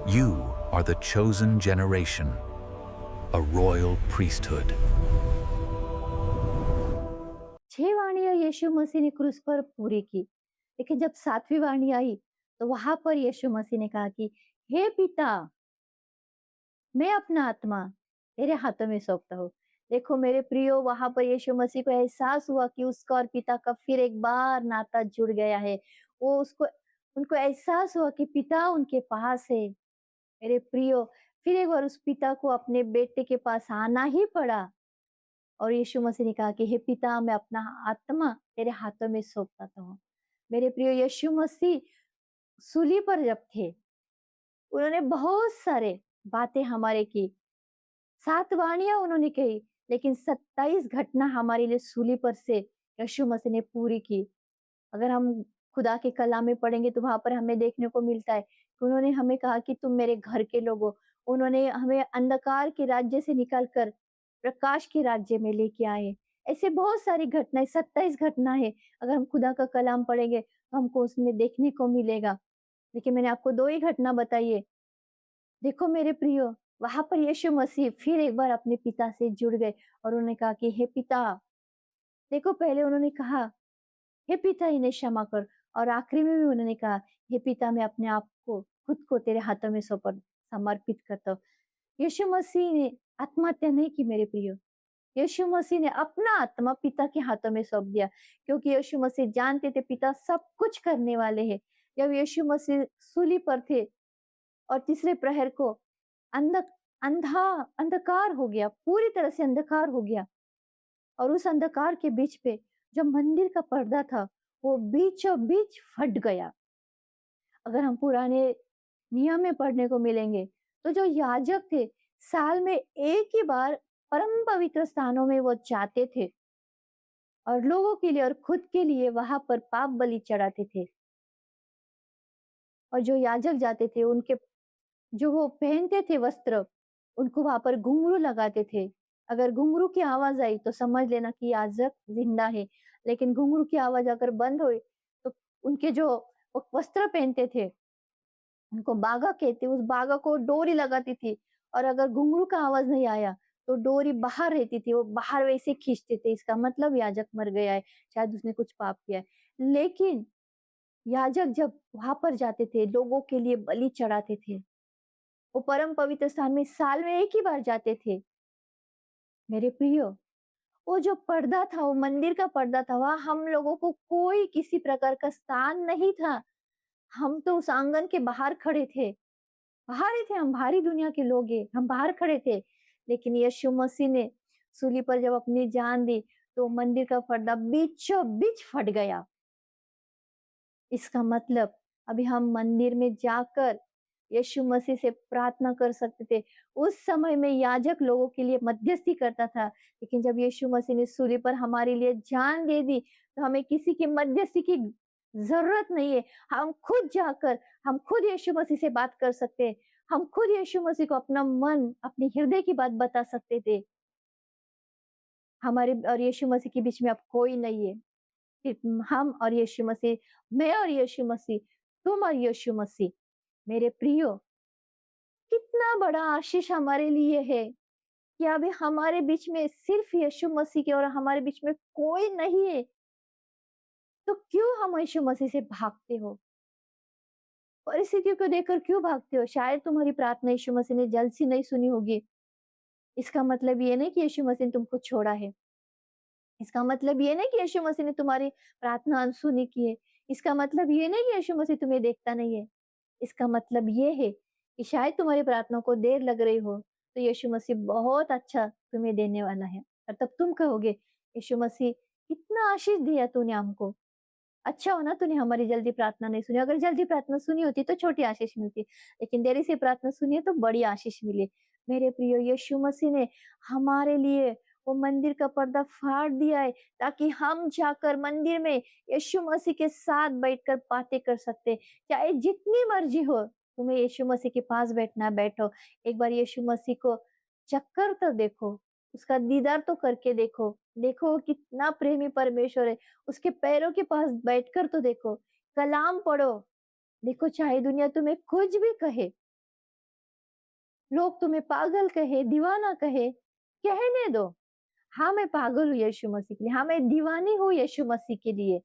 You are the chosen generation, a royal priesthood. 6 वाणियां यीशु मसीह ने क्रूस पर पूरी की, लेकिन जब 7वीं वाणी आई तो वहां पर यीशु मसीह ने कहा कि हे पिता, मैं अपना आत्मा तेरे हाथों में सौंपता हूँ। देखो मेरे प्रियो, वहां पर यीशु मसीह को एहसास हुआ कि उसका और पिता का फिर एक बार नाता जुड़ गया है। वो उसको उनको एहसास हुआ कि पिता उनके पास है। मेरे प्रियो, फिर एक बार उस पिता को अपने बेटे के पास आना ही पड़ा और यीशु मसीह ने कहा कि हे पिता, मैं अपना आत्मा तेरे हाथों में सौंपता हूँ। मेरे प्रियो, यीशु मसीह सूली पर जब थे, उन्होंने बहुत सारे बातें हमारे की, 7 वाणियाँ उन्होंने कही, लेकिन 27 घटना हमारे लिए सूली पर से यीशु मसीह ने पूरी की। अगर हम खुदा के कलाम में पढ़ेंगे तो वहाँ पर हमें देखने को मिलता है कि उन्होंने हमें कहा कि तुम मेरे घर के लोग हो। उन्होंने हमें अंधकार के राज्य से निकाल कर प्रकाश के राज्य में लेके आए। ऐसे बहुत सारी घटनाएँ, 27 घटना है। अगर हम खुदा का कलाम पढ़ेंगे तो हमको उसमें देखने को मिलेगा। देखिए, मैंने आपको 2 ही घटना बताई है। देखो मेरे प्रियो, वहाँ पर यीशु मसीह फिर एक बार अपने पिता से जुड़ गए और उन्होंने कहा कि हे पिता, देखो पहले उन्होंने कहा, हे पिता इन्हें क्षमा कर, और आखिरी में भी उन्होंने कहा, हे पिता, मैं अपने आप को खुद को तेरे हाथों में समर्पित करता हूँ। यीशु मसीह ने आत्महत्या नहीं की मेरे प्रियो। यीशु मसीह ने अपना आत्मा पिता के हाथों में सौंप दिया, क्योंकि यीशु मसीह जानते थे पिता सब कुछ करने वाले हैं। जब यीशु मसीह सूली पर थे और तीसरे प्रहर को अंध अंधा अंधकार हो गया, पूरी तरह से अंधकार हो गया, और उस अंधकार के बीच पे जो मंदिर का पर्दा था, वो बीचों बीच फट गया। अगर हम पुराने नियम में पढ़ने को मिलेंगे, तो जो याजक थे, साल में एक ही बार परम पवित्र स्थानों में वो जाते थे और लोगों के लिए और खुद के लिए वहां पर पाप बलि चढ़ाते थे। और जो याजक जाते थे, उनके जो वो पहनते थे वस्त्र, उनको वहां पर घुंघरू लगाते थे। अगर घुंघरू की आवाज आई तो समझ लेना कि याजक जिंदा है, लेकिन घुंघरू की आवाज अगर बंद हुई तो उनके जो वो वस्त्र पहनते थे, उनको बागा कहते, उस बागा को डोरी लगाती थी, और अगर घुंघरू का आवाज नहीं आया तो डोरी बाहर रहती थी, वो बाहर वैसे खींचते थे। इसका मतलब याजक मर गया है, शायद उसने कुछ पाप किया है। लेकिन याजक जब वहां पर जाते थे, लोगों के लिए बलि चढ़ाते थे, वो परम पवित्र स्थान में साल में एक ही बार जाते थे। मेरे प्रियो, वो जो पर्दा था, वो मंदिर का पर्दा था, वहां हम लोगों को कोई किसी प्रकार का स्थान नहीं था। हम तो उस आंगन के बाहर खड़े थे, बाहर ही थे, हम बाहरी दुनिया के लोग हैं, हम बाहर खड़े थे। लेकिन यीशु मसीह ने सूली पर जब अपनी जान दी, तो मंदिर का पर्दा बीचों बीच फट गया। इसका मतलब अभी हम मंदिर में जाकर यीशु मसीह से प्रार्थना कर सकते थे। उस समय में याजक लोगों के लिए मध्यस्थी करता था, लेकिन जब यीशु मसीह ने सूली पर हमारे लिए जान दे दी, तो हमें किसी की मध्यस्थी की जरूरत नहीं है। हम खुद जाकर, हम खुद यीशु मसीह से बात कर सकते हैं। हम खुद यीशु मसीह को अपना मन, अपने हृदय की बात बता सकते थे। हमारे और यीशु मसीह के बीच में अब कोई नहीं है, सिर्फ हम और यीशु मसीह, मैं और यीशु मसीह, तुम और यीशु मसीह। मेरे प्रियो, कितना बड़ा आशीष हमारे लिए है कि अभी हमारे बीच में सिर्फ यीशु मसीह के और हमारे बीच में कोई नहीं है। तो क्यों हम यीशु मसीह से भागते हो? परिस्थितियों को देखकर क्यों भागते हो? शायद तुम्हारी प्रार्थना यीशु मसीह ने जल्द से नहीं सुनी होगी। इसका मतलब ये नहीं कि यीशु मसीह ने तुमको छोड़ा है। इसका मतलब ये नहीं कि यीशु मसीह ने तुम्हारी प्रार्थना अनसुनी की है। इसका मतलब ये नहीं कि यीशु मसीह तुम्हें देखता नहीं है। इसका मतलब ये है कि शायद तुम्हारी प्रार्थना को देर लग रही हो, तो यीशु मसीह बहुत अच्छा तुम्हें देने वाला है। और तब तुम कहोगे, यीशु मसीह, कितना आशीष दिया तूने हमको। अच्छा हो ना तूने हमारी जल्दी प्रार्थना नहीं सुनी। अगर जल्दी प्रार्थना सुनी होती तो छोटी आशीष मिलती, लेकिन देरी से प्रार्थना सुनी है तो बड़ी आशीष मिली। मेरे प्रियो, यीशु मसीह ने हमारे लिए वो मंदिर का पर्दा फाड़ दिया है, ताकि हम जाकर मंदिर में यीशु मसीह के साथ बैठकर बातें कर सकते। चाहे जितनी मर्जी हो तुम्हें यीशु मसीह के पास बैठना, बैठो। एक बार यीशु मसीह को चक्कर तो देखो, उसका दीदार तो करके देखो। देखो वो कितना प्रेमी परमेश्वर है। उसके पैरों के पास बैठकर तो देखो, कलाम पढ़ो। देखो चाहे दुनिया तुम्हें कुछ भी कहे, लोग तुम्हें पागल कहे, दीवाना कहे, कहने दो। हाँ, मैं पागल हूँ यीशु मसीह के लिए। हाँ, मैं दीवानी हूँ यीशु मसीह के लिए,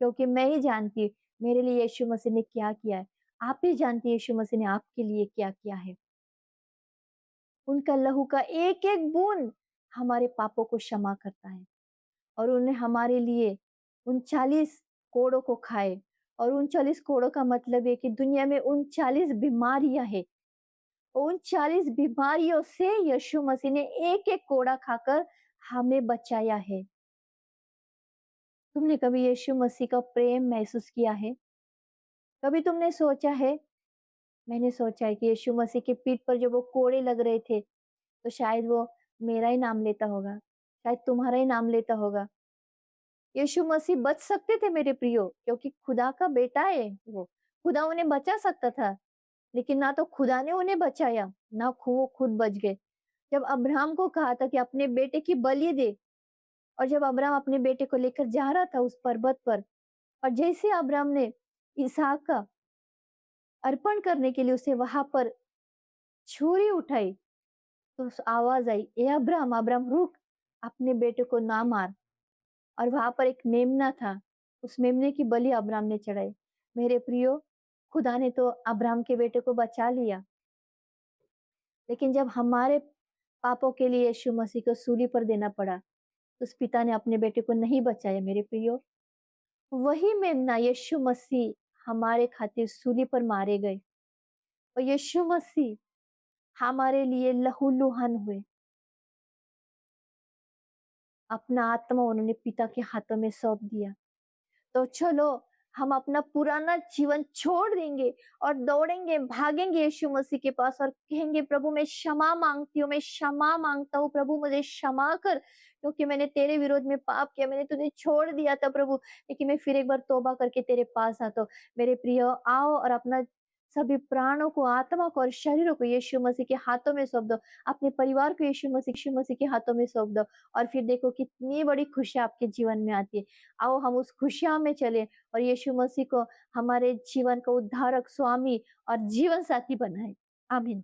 क्योंकि मैं ही जानती हूँ मेरे लिए यीशु मसीह ने क्या किया है। आप ही जानती हैं यीशु मसीह ने आपके लिए क्या किया है। उनका लहू का एक-एक बूंद हमारे पापों को क्षमा करता है और उन्हें हमारे लिए उन 40 कोड़ों को खाए और उन 40 कोड़ों का मतलब है कि दुनिया में उन 40 बीमारियाँ हैं। उन 40 बीमारियों से यीशु मसीह ने एक-एक कोड़ा खाकर हमें बचाया है। तुमने कभी यीशु मसीह का प्रेम महसूस किया है? कभी तुमने सोचा है? मैंने सोचा है कि यीशु मसीह की पीठ पर जब वो कोड़े लग रहे थे, तो शायद वो मेरा ही नाम लेता होगा, शायद तुम्हारा ही नाम लेता होगा। यीशु मसीह बच सकते थे मेरे प्रियो, क्योंकि खुदा का बेटा है वो। खुदा उन्हें बचा सकता था, लेकिन ना तो खुदा ने उन्हें बचाया, ना वो खुद बच गए। जब अब्राहम को कहा था कि अपने बेटे की बलि दे, और जब अब्राहम अपने बेटे को लेकर जा रहा था उस पर्वत पर, और जैसे अब्राहम ने इसहाक का अर्पण करने के लिए उसे वहां पर छुरी उठाई, तो उस आवाज आई, ए अब्राहम, अब्राहम रुक, अपने बेटे को ना मार। और वहां पर एक मेमना था, उस मेमने की बलि अब्राहम ने चढ़ाई। मेरे प्रियो, खुदा ने तो अब्राहम के बेटे को बचा लिया, लेकिन जब हमारे पापों के लिए यीशु मसीह को सूली पर देना पड़ा, तो उस पिता ने अपने बेटे को नहीं बचाया मेरे प्रियो। वही मेमना यीशु मसीह हमारे खातिर सूली पर मारे गए, और यीशु मसीह हमारे लिए लहूलुहान हुए। अपना आत्मा उन्होंने पिता के हाथों में सौंप दिया। तो चलो हम अपना पुराना जीवन छोड़ देंगे और दौड़ेंगे, भागेंगे यीशु मसीह के पास और कहेंगे, प्रभु मैं क्षमा मांगती हूँ, मैं क्षमा मांगता हूँ, प्रभु मुझे क्षमा कर, क्योंकि मैंने तेरे विरोध में पाप किया, मैंने तुझे छोड़ दिया था प्रभु, लेकिन मैं फिर एक बार तौबा करके तेरे पास आता हूँ। मेरे प्रिय, आओ और अपना सभी प्राणों को, आत्मा को और शरीरों को यीशु मसीह के हाथों में सौंप दो। अपने परिवार को यीशु मसीह के हाथों में सौंप दो, और फिर देखो कितनी बड़ी खुशी आपके जीवन में आती है। आओ हम उस खुशियां में चले और यीशु मसीह को हमारे जीवन का उद्धारक, स्वामी और जीवन साथी बनाए। आमीन।